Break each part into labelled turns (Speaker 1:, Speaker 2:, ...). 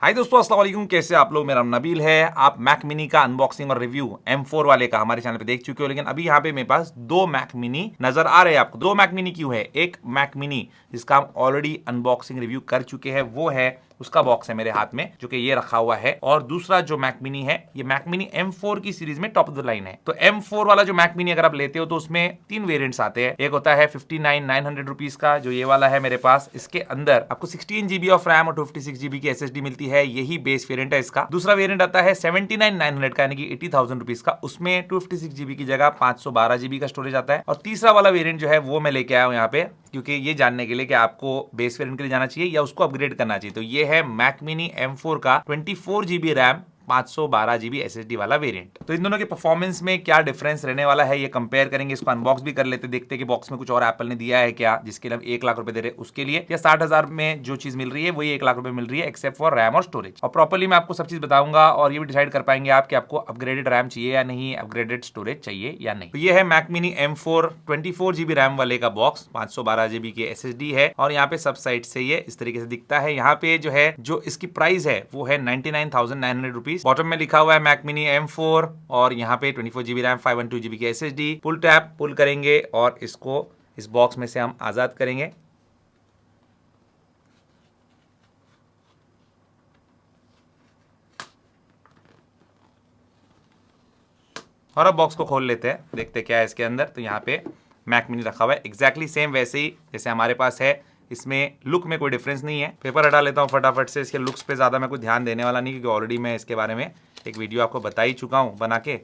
Speaker 1: हाय दोस्तों, अस्सलाम वालेकुम। कैसे आप लोग? मेरा नाम नबील है। आप मैक मिनी का अनबॉक्सिंग और रिव्यू M4 वाले का हमारे चैनल पे देख चुके हो, लेकिन अभी यहाँ पे मेरे पास दो मैक मिनी नजर आ रहे हैं आपको। दो मैक मिनी क्यों है? एक मैक मिनी जिसका हम ऑलरेडी अनबॉक्सिंग रिव्यू कर चुके हैं, वो है उसका बॉक्स है मेरे हाथ में, जो कि ये रखा हुआ है। और दूसरा जो मैक मिनी है, ये मैक मिनी M4 की सीरीज में टॉप ऑफ द लाइन है। तो M4 वाला जो मैक मिनी अगर आप लेते हो तो उसमें तीन वेरिएंट्स आते हैं। एक होता है 59,900 रुपीज का, जो ये वाला है मेरे पास। इसके अंदर आपको 16 GB ऑफ रैम और 256 GB की SSD मिलती है। यही बेस वेरिएंट है इसका। दूसरा वेरिएंट आता है 79,900 का, यानी कि 80,000 रुपीज का। उसमें 256 GB की जगह 512 GB का स्टोरेज आता है। और तीसरा वाला वेरिएंट जो है वो मैं लेके आया हूँ यहाँ पे, क्योंकि ये जानने के लिए कि आपको बेस वेरिएंट के लिए जाना चाहिए या उसको अपग्रेड करना चाहिए। तो ये है मैक मिनी M4 का 24 GB रैम 512 GB SSD वाला वेरिएंट। तो इन दोनों के परफॉर्मेंस में क्या डिफरेंस रहने वाला है ये कंपेयर करेंगे। इसको अनबॉक्स भी कर लेते, देखते हैं कि बॉक्स में कुछ और एप्पल ने दिया है क्या, जिसके लिए हम 1 लाख रुपए दे रहे हैं उसके लिए, या 60,000 में जो चीज मिल रही है वही 1 लाख रुपए मिल रही है, एक्सेप्ट फॉर रैम और स्टोरेज। और प्रॉपर्ली मैं आपको सब चीज बताऊंगा और ये भी डिसाइड कर पाएंगे आप कि आपको अपग्रेडेड रैम चाहिए या नहीं, अपग्रेडेड स्टोरेज चाहिए या नहीं। तो ये है Mac mini M4 24 GB RAM वाले का बॉक्स, 512 GB की SSD है। और यहाँ पे सब साइड से ये इस तरीके से दिखता है। यहाँ पे जो है, जो इसकी प्राइस है वो है 99,900 रुपीज। बॉटम में लिखा हुआ है मैक मिनी M4 और यहाँ पे 24 GB रैम 512 GB की SSD। पुल टैप पुल करेंगे और इसको इस बॉक्स में से हम आजाद करेंगे। और अब बॉक्स को खोल लेते हैं, देखते क्या है इसके अंदर। तो यहाँ पे मैक मिनी रखा हुआ है, एग्जैक्टली सेम वैसे ही जैसे हमारे पास है। इसमें लुक में कोई डिफरेंस नहीं है। पेपर हटा लेता हूँ फटाफट से। इसके लुक्स पे ज़्यादा मैं कुछ ध्यान देने वाला नहीं, क्योंकि ऑलरेडी मैं इसके बारे में एक वीडियो आपको बता ही चुका हूँ बना के।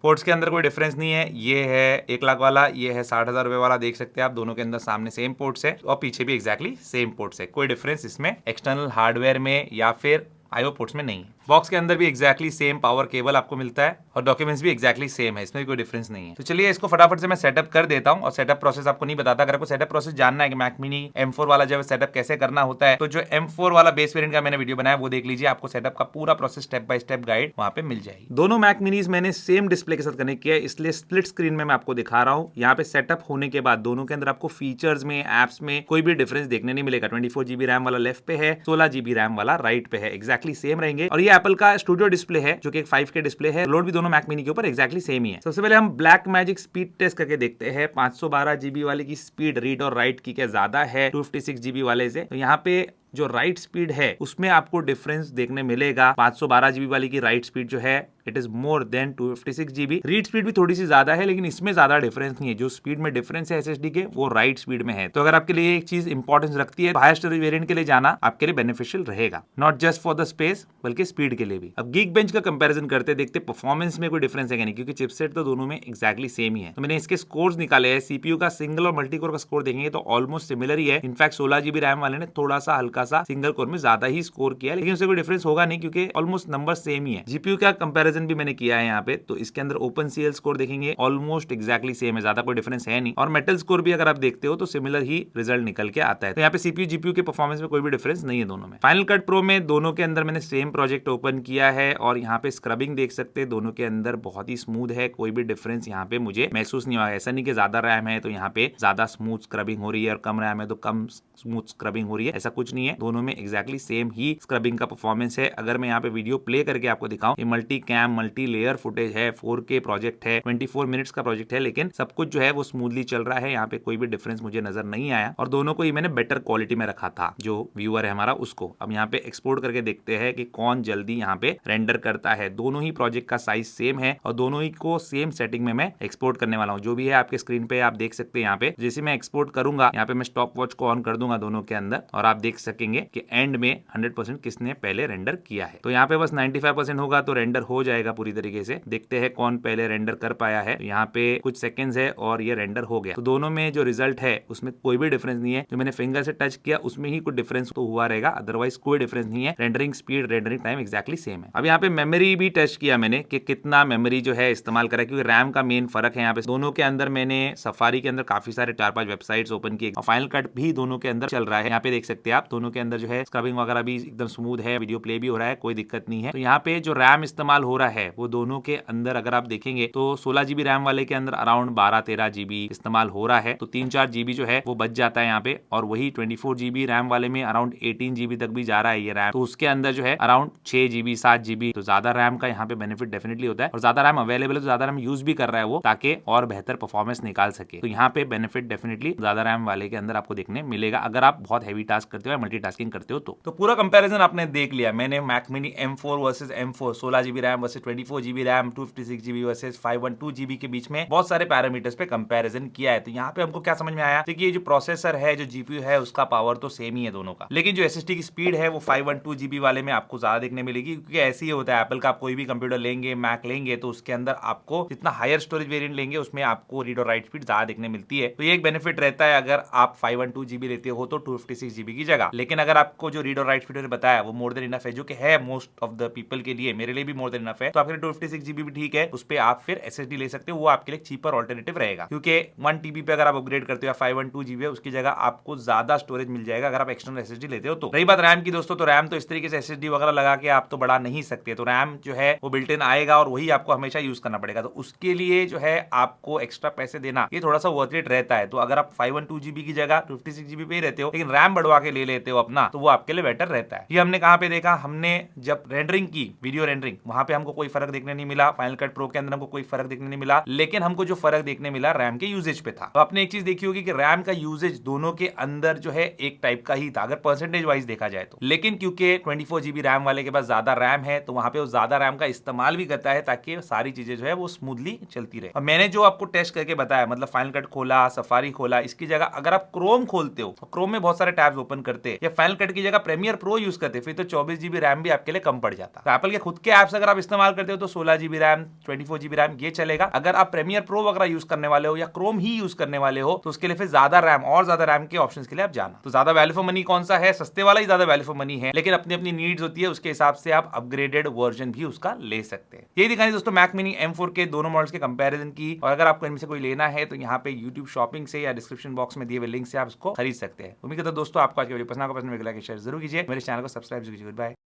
Speaker 1: पोर्ट्स के अंदर कोई डिफरेंस नहीं है। ये है 1 लाख वाला, ये है 60,000 रुपए वाला। देख सकते हैं आप, दोनों के अंदर सामने सेम पोर्ट्स है और पीछे भी एग्जैक्टली सेम पोर्ट्स है। कोई डिफरेंस इसमें एक्सटर्नल हार्डवेयर में या फिर IO पोर्ट्स में नहीं है। बॉक्स के अंदर भी एग्जैक्टली सेम पावर केबल आपको मिलता है और डॉक्यूमेंट्स भी एग्जैक्टली सेम है, इसमें भी कोई डिफरेंस नहीं है। तो चलिए इसको फटाफट से मैं सेटअप कर देता हूं। और सेटअप प्रोसेस आपको नहीं बताता। अगर आपको सेटअप प्रोसेस जानना है कि मैक मिनी M4 वाला जब सेटअप कैसे करना होता है, तो जो M4 वाला बेस वेरिएंट का मैंने वीडियो बनाया वो देख लीजिए। आपको सेटअप का पूरा process step by step guide वहां पे मिल जाएगी। दोनों मैक मिनीज मैंने सेम डिस्प्ले के साथ कनेक्ट किया है, इसलिए स्प्लिट स्क्रीन में मैं आपको दिखा रहा हूँ। यहाँ पे सेटअप होने के बाद दोनों के अंदर आपको फीचर्स में, एप्स में कोई भी डिफरेंस देखने नहीं मिलेगा। 24 GB रैम वाला लेफ्ट पे है, 16 GB रैम वाला राइट पे है, एग्जैक्टली सेम रहेंगे। और ये एप्पल का स्टूडियो डिस्प्ले है, जो कि एक 5K डिस्प्ले है। लोड भी दोनों मैक मिनी के ऊपर एग्जैक्टली सेम ही है। सबसे पहले हम ब्लैक मैजिक स्पीड टेस्ट करके देखते हैं। 512 GB वाले की स्पीड रीड और राइट की क्या ज्यादा है 256 GB वाले से? तो यहाँ पे जो राइट स्पीड है उसमें आपको डिफरेंस देखने मिलेगा। 512 GB वाली की राइट स्पीड जो है it is more than 256 GB। Read speed भी थोड़ी सी ज्यादा है, लेकिन इसमें ज्यादा डिफरेंस नहीं है। जो स्पीड में डिफरेंस है SSD के, वो राइट स्पीड में है। तो अगर आपके लिए एक चीज इंपॉर्टेंस रखती है, हायर स्टोरेज वेरिएंट के लिए जाना आपके लिए बेनिफिशियल रहेगा, not just for the space बल्कि स्पीड के लिए भी। अब गीक बेंच का कंपैरिजन करते देखते परफॉर्मेंस में कोई डिफरेंस है नहीं, क्योंकि चिपसेट तो दोनों में एग्जैक्टली सेम ही है। तो मैंने इसके स्कोर्स निकाले हैं। CPU का सिंगल और मल्टी कोर का स्कोर देखेंगे तो ऑलमोस्ट सिमिलर ही है। इनफैक्ट 16 GB रैम वाले ने थोड़ा सा हल्का सा सिंगल कोर में ज्यादा ही स्कोर किया है, लेकिन उससे कोई डिफरेंस होगा नहीं, क्योंकि ऑलमोस्ट नंबर सेम ही है। GPU का कंपैरिजन भी मैंने किया है यहाँ पे। तो इसके अंदर OpenCL स्कोर देखेंगे ऑलमोस्ट एग्जैक्टली सेम है, ज्यादा कोई डिफरेंस है नहीं। और मेटल स्कोर भी अगर आप देखते हो तो सिमिलर ही रिजल्ट निकल के आता है। तो यहाँ पे CPU GPU के परफॉर्मेंस में कोई भी डिफरेंस नहीं है दोनों में। फाइनल कट प्रो में दोनों के अंदर मैंने सेम प्रोजेक्ट ओपन किया है और यहाँ पे स्क्रबिंग देख सकते हैं। दोनों के अंदर बहुत ही स्मूथ है, कोई भी डिफरेंस यहाँ पे मुझे महसूस नहीं हुआ। ऐसा नहीं कि ज्यादा रैम है तो यहाँ पे ज्यादा स्मूथ स्क्रबिंग हो रही है और कम रैम है तो कम स्मूथ स्क्रबिंग हो रही है, ऐसा कुछ नहीं है। दोनों में एग्जैक्टली सेम ही स्क्रबिंग का परफॉर्मेंस है। अगर मैं यहाँ पे वीडियो प्ले करके आपको दिखाऊं, ये multi cam multi layer footage है, 4K प्रोजेक्ट है, 24 मिनट्स का प्रोजेक्ट है, लेकिन सब कुछ जो है वो स्मूथली चल रहा है। यहाँ पे कोई भी डिफरेंस मुझे नजर नहीं आया। और दोनों को ही मैंने बेटर क्वालिटी में रखा था, जो व्यूअर है हमारा उसको। अब यहाँ पे एक्सपोर्ट करके देखते हैं कि कौन जल्दी यहाँ पे रेंडर करता है। दोनों ही प्रोजेक्ट का साइज सेम है और दोनों ही को सेम सेटिंग में मैं एक्सपोर्ट करने वाला हूँ। जो भी है आपके स्क्रीन पे आप देख सकते हैं। यहाँ पे जैसे मैं एक्सपोर्ट करूंगा, यहाँ पे मैं स्टॉप वॉच को ऑन कर दूंगा दोनों के अंदर और आप देख सकेंगे कि एंड में 100% किसने पहले रेंडर किया है। तो यहाँ पे बस 95% होगा तो रेंडर हो जाएगा पूरी तरीके से। देखते हैं कौन पहले रेंडर कर पाया है। यहाँ पे कुछ सेकंड्स है और ये रेंडर हो गया। तो दोनों में जो रिजल्ट है उसमें कोई भी डिफरेंस नहीं है। जो मैंने फिंगर से टच किया उसमें ही कुछ डिफरेंस तो हुआ रहेगा, अदरवाइज कोई डिफरेंस नहीं है। Rendering speed, rendering time exactly same है। अब यहाँ पे मेमोरी भी टेस्ट किया मैंने कि कितना मेमोरी जो है इस्तेमाल करा, क्योंकि रैम का मेन फर्क है यहाँ पे। दोनों के अंदर मैंने सफारी के अंदर काफी सारे 4-5 वेबसाइट्स ओपन किए और फाइनल कट भी दोनों के अंदर चल रहा है। यहाँ पे देख सकते हैं आप, दोनों दोनों के अंदर जो है स्क्रबिंग वगैरह भी एकदम स्मूथ है, वीडियो प्ले भी हो रहा है, कोई दिक्कत नहीं है। तो यहाँ पे जो रैम इस्तेमाल हो रहा है वो दोनों के अंदर अगर आप देखेंगे तो 16 GB रैम वाले के अंदर अराउंड 12-13 GB इस्तेमाल हो रहा है, तो 3-4 GB जो है वो बच जाता है यहाँ पे। और वही 24 GB रैम वाले में अराउंड 18 GB तक भी जा रहा है ये रैम, तो उसके अंदर जो है अराउंड 6 GB 7 GB, तो ज्यादा रैम का यहाँ पे बेनिफिट डेफिनेटली होता है। और ज्यादा रैम अवेलेबल है तो ज्यादा रैम यूज भी कर रहा है वो, ताकि और बेहतर परफॉर्मेंस निकाल सके। तो यहाँ पे बेनिफिट डेफिनेटली ज्यादा रैम वाले के अंदर आपको देखने मिलेगा अगर आप बहुत हैवी टास्क करते हो या मल्टीटास्किंग करते हो तो पूरा कंपैरिजन आपने देख लिया। मैंने Mac mini M4 versus M4, 16 GB RAM versus 24 GB RAM, 256 GB versus 512 GB के बीच में बहुत सारे पैरामीटर्स पे कंपैरिजन किया है। तो यहाँ पे हमको क्या समझ में आया, देखिए जो प्रोसेसर है, जो जीपीयू है, उसका पावर तो सेम ही है दोनों का, लेकिन जो एसएसडी की स्पीड है वो 512 GB वाले में आपको ज्यादा देखने मिलेगी, क्योंकि ऐसे ही होता है एप्पल का। आप कोई भी कंप्यूटर लेंगे, मैक लेंगे, तो उसके अंदर आपको जितना हायर स्टोरेज वेरिएंट लेंगे उसमें आपको रीड और राइट स्पीड ज्यादा देखने मिलती है। तो ये एक बेनिफिट रहता है अगर आप 512 GB लेते हो तो 256 GB की जगह। लेकिन अगर आपको जो रीड और राइट स्पीड बताया वो मोर देन इनफ है, जो कि है मोस्ट ऑफ द पीपल के लिए, मेरे लिए भी मोर देन इनफ है, तो आपके लिए 256 GB भी ठीक है। उस पे आप फिर एसएसडी ले सकते हो, वो आपके लिए चीपर ऑल्टरनेटिव रहेगा, क्योंकि 1 TB पे अगर आप अपग्रेड करते हो या 512 GB है, उसकी जगह आपको ज्यादा स्टोरेज मिल जाएगा अगर आप एक्सटर्नल एसएसडी लेते हो। तो रही बात रैम की दोस्तों, तो रैम तो इस तरीके से एसएसडी वगैरह लगा के आप तो बढ़ा नहीं सकते, तो रैम जो है वो बिल्ट इन आएगा और वही आपको हमेशा यूज करना पड़ेगा। तो उसके लिए जो है आपको एक्स्ट्रा पैसे देना ये थोड़ा सा वर्थ इट रहता है। तो अगर आप 512 GB की जगह 56 GB पे ही रहते हो लेकिन रैम बढ़वा के ले लेते हो अपना, तो वो आपके लिए बेटर रहता है। ये हमने कहां पे देखा, हमने जब रेंडरिंग की, वीडियो रेंडरिंग, वहां पे हमको कोई फर्क देखने नहीं मिला। फाइनल कट प्रो के अंदर हमको कोई फर्क देखने नहीं मिला, लेकिन हमको जो फर्क देखने मिला रैम के यूजेज पे था। तो आपने एक चीज देखी होगी कि रैम का यूजेज दोनों के अंदर जो है एक टाइप का ही था अगर परसेंटेज वाइज देखा जाए तो। लेकिन क्योंकि 24 GB रैम वाले के पास ज्यादा रैम है, तो वहां पे वो ज्यादा रैम का इस्तेमाल भी करता है ताकि सारी चीजें जो है वो स्मूथली चलती रहे। और मैंने जो आपको टेस्ट करके बताया, मतलब फाइनल कट खोला, सफारी खोला, इसकी जगह अगर आप क्रोम खोलते हो, तो क्रोम में बहुत सारे टैब्स ओपन करते या फाइनल कट की जगह प्रीमियर प्रो यूज करते, फिर तो 24 GB रैम भी आपके लिए कम पड़ जाता। तो एप्पल के खुद के एप्स अगर आप इस्तेमाल करते हो तो 16 GB रैम, 24 GB रैम ये चलेगा। अगर आप प्रीमियर प्रो वगैरह यूज करने वाले हो या क्रोम ही यूज करने वाले हो, तो उसके लिए फिर ज्यादा रैम और ज्यादा रैम के ऑप्शंस के लिए आप जाना। तो ज्यादा वैल्यू फॉर मनी कौन सा है, सस्ते वाला ही ज्यादा वैल्यू फॉर मनी है, लेकिन अपनी अपनी नीड्स होती है, उसके हिसाब से आप अपग्रेडेड वर्जन भी उसका ले सकते हैं। यही दिखानी दोस्तों मैक मिनी M4 के दोनों मॉडल्स के कंपैरिजन की। और अगर आपको इनमें से कोई लेना है तो यहाँ पे YouTube शॉपिंग से या डिस्क्रिप्शन बॉक्स में दिए हुए लिंक से आप इसको खरीद सकते हैं। उम्मीद करता हूं दोस्तों आपको आज की वीडियो पसंद आएगा, पसंद लाइक शेयर जरूर कीजिए, मेरे चैनल को सब्सक्राइब जरूर कीजिए। Good bye.